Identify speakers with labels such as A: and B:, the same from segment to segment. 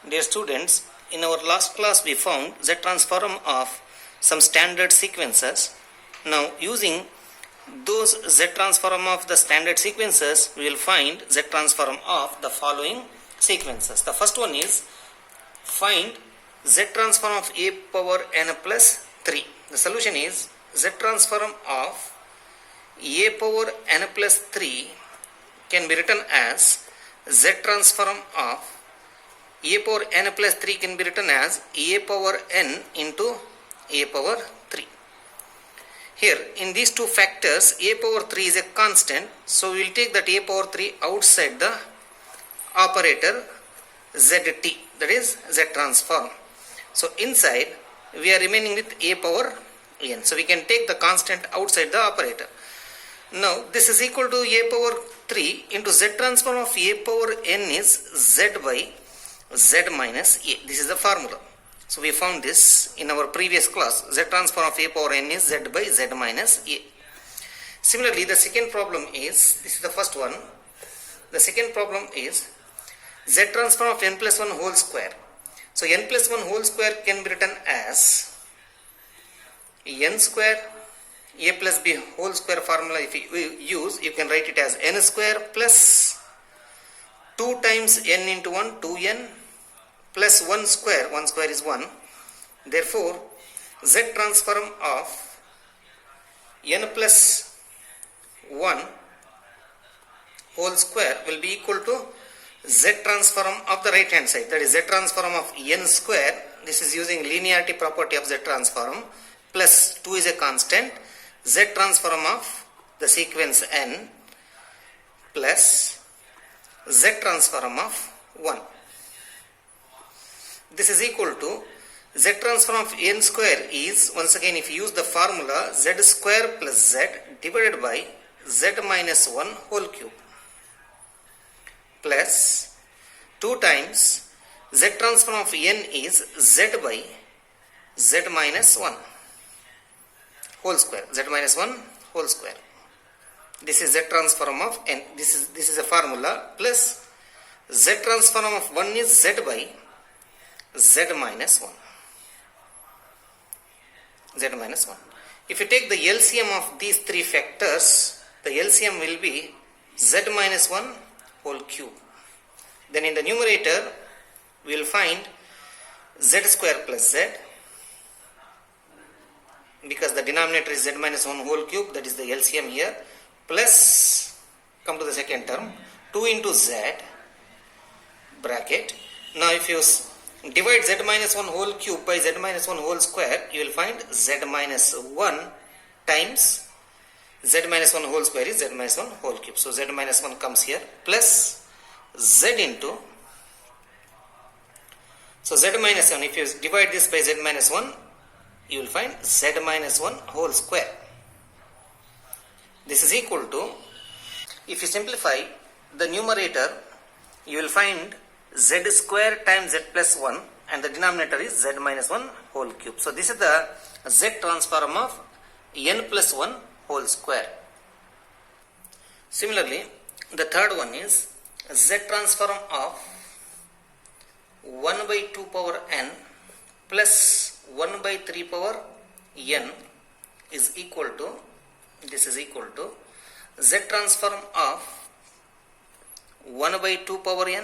A: Dear students, in our last class we found Z transform of some standard sequences. Now using those Z transform of the standard sequences, we will find Z transform of the following sequences. The first one is find Z transform of a power n plus 3. The solution is Z transform of a power n plus 3 can be written as Z transform of a power n plus 3 can be written as a power n into a power 3. Here in these two factors, a power 3 is a constant, so we will take that a power 3 outside the operator zt, that is Z transform. So inside we are remaining with a power n, so we can take the constant outside the operator. Now this is equal to a power 3 into Z transform of a power n is z by z minus a. This is the formula. So we found this in our previous class. Z transform of a power n is z by z minus a. Similarly, the second problem is, this is the first one. The second problem is Z transform of n plus 1 whole square. So n plus 1 whole square can be written as n square a plus b whole square formula. If you use, you can write it as n square plus 2 times n into 1, 2n, plus 1 square is 1. Therefore, Z transform of n plus 1 whole square will be equal to Z transform of the right hand side, that is Z transform of n square. This is using linearity property of Z transform, plus 2 is a constant, Z transform of the sequence n plus Z transform of 1. This is equal to Z transform of n square is, once again if you use the formula, z square plus z divided by z minus 1 whole cube plus 2 times Z transform of n is z by z minus 1 whole square, z minus 1 whole square. This is Z transform of n. This is a formula, plus Z transform of 1 is z by z minus 1. Z minus 1. If you take the LCM of these three factors, the LCM will be z minus 1 whole cube. Then in the numerator, we will find z square plus z, because the denominator is z minus 1 whole cube, that is the LCM here, plus, come to the second term, 2 into z bracket. Now if you divide z minus 1 whole cube by z minus 1 whole square, you will find z minus 1 times z minus 1 whole square is z minus 1 whole cube. So z minus 1 comes here, plus z into, so z minus 1, if you divide this by z minus 1, you will find z minus 1 whole square. This is equal to, if you simplify the numerator, you will find z square times z plus 1, and the denominator is z minus 1 whole cube. So this is the Z transform of n plus 1 whole square. Similarly, the third one is Z transform of 1 by 2 power n plus 1 by 3 power n is equal to, this is equal to Z transform of 1 by 2 power n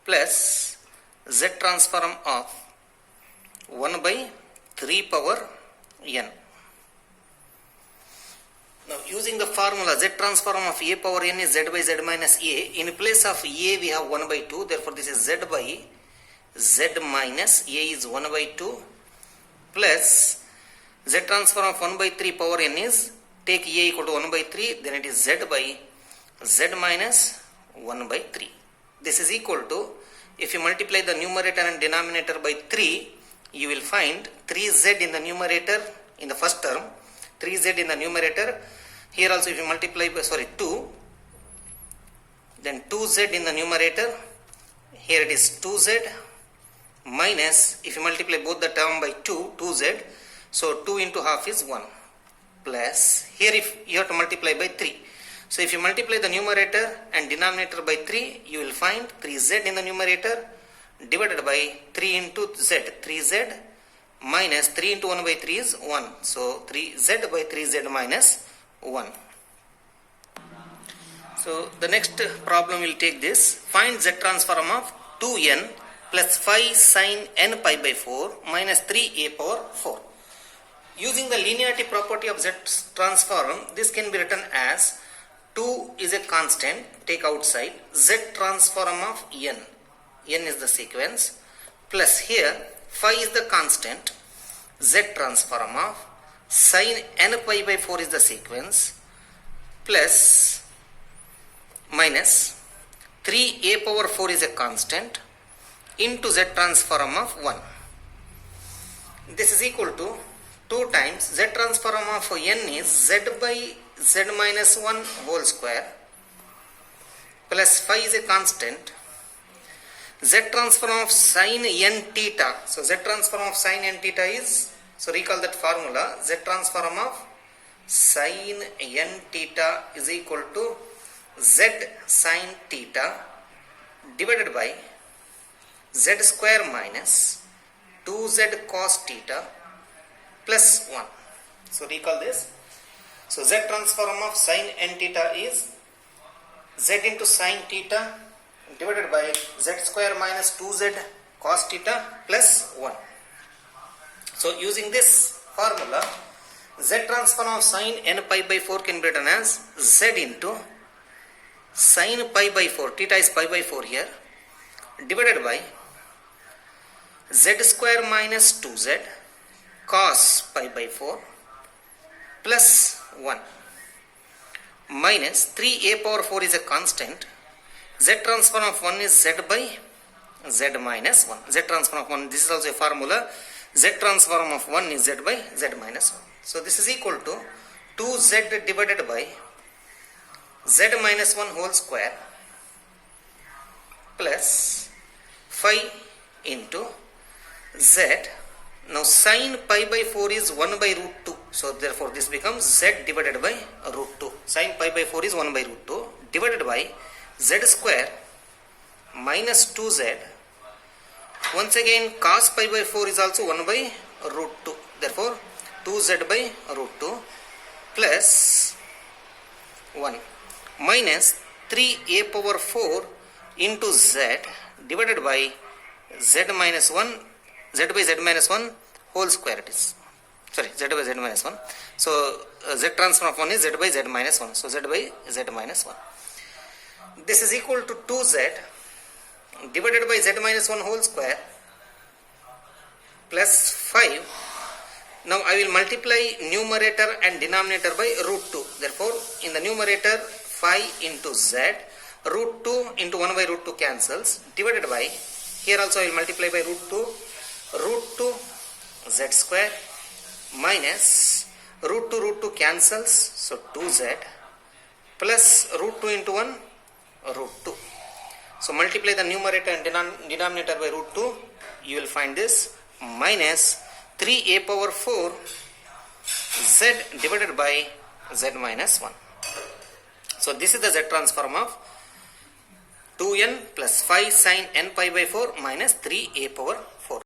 A: plus Z transform of 1 by 3 power n. Now using the formula Z transform of a power n is z by z minus a, in place of a we have 1 by 2, therefore this is z by z minus a is 1 by 2 plus Z transform of 1 by 3 power n is, take a equal to 1 by 3, then it is z by z minus 1 by 3. This is equal to, if you multiply the numerator and denominator by 3, you will find 3z in the numerator in the first term, 3z in the numerator. Here also if you multiply by, 2, then 2z in the numerator, here it is 2z minus, if you multiply both the term by 2, 2z, so 2 into half is 1, plus, here if you have to multiply by 3, So if you multiply the numerator and denominator by 3, you will find 3z in the numerator divided by 3 into z. 3z minus 3 into 1 by 3 is 1. So 3z by 3z minus 1. So the next problem will take this. Find z transform of 2n plus 5 sine n pi by 4 minus 3a power 4. Using the linearity property of z transform, this can be written as 2 is a constant, take outside, z transform of n. N is the sequence, plus here 5 is the constant, z transform of sine n pi by 4 is the sequence, plus minus 3a power 4 is a constant into z transform of 1. This is equal to 2 times z transform of n is z by z minus 1 whole square plus 5 is a constant, z transform of sine n theta. So z transform of sine n theta is, so recall that formula, z transform of sine n theta is equal to z sine theta divided by z square minus 2z cos theta plus 1. So recall this. So z transform of sine n theta is z into sine theta divided by z square minus 2z cos theta plus 1. So using this formula, z transform of sine n pi by 4 can be written as z into sine pi by 4, theta is pi by 4 here, divided by z square minus 2z cos pi by 4 plus 1 minus 3a power 4 is a constant, z transform of 1 is z by z minus 1. Z transform of 1, this is also a formula, z transform of 1 is z by z minus 1. So this is equal to 2z divided by z minus 1 whole square plus 5 into z. Now sine pi by 4 is 1 by root 2. So therefore this becomes z divided by root 2. Sine pi by 4 is 1 by root 2 divided by z square minus 2z. Once again cos pi by 4 is also 1 by root 2. Therefore 2z by root 2 plus 1 minus 3a power 4 into z divided by z minus 1, z by z minus 1 whole square it is. Sorry, z by z minus 1. So z transform of 1 is z by z minus 1. So z by z minus 1. This is equal to 2z divided by z minus 1 whole square plus 5. Now I will multiply numerator and denominator by root 2. Therefore in the numerator 5 into z, root 2 into 1 by root 2 cancels, divided by, here also I will multiply by root 2, root 2 z square minus root 2 cancels, so 2z plus root 2 into 1 root 2. So multiply the numerator and denominator by root 2, you will find this minus 3a power 4 z divided by z minus 1. So this is the z transform of 2n plus 5 sine n pi by 4 minus 3a power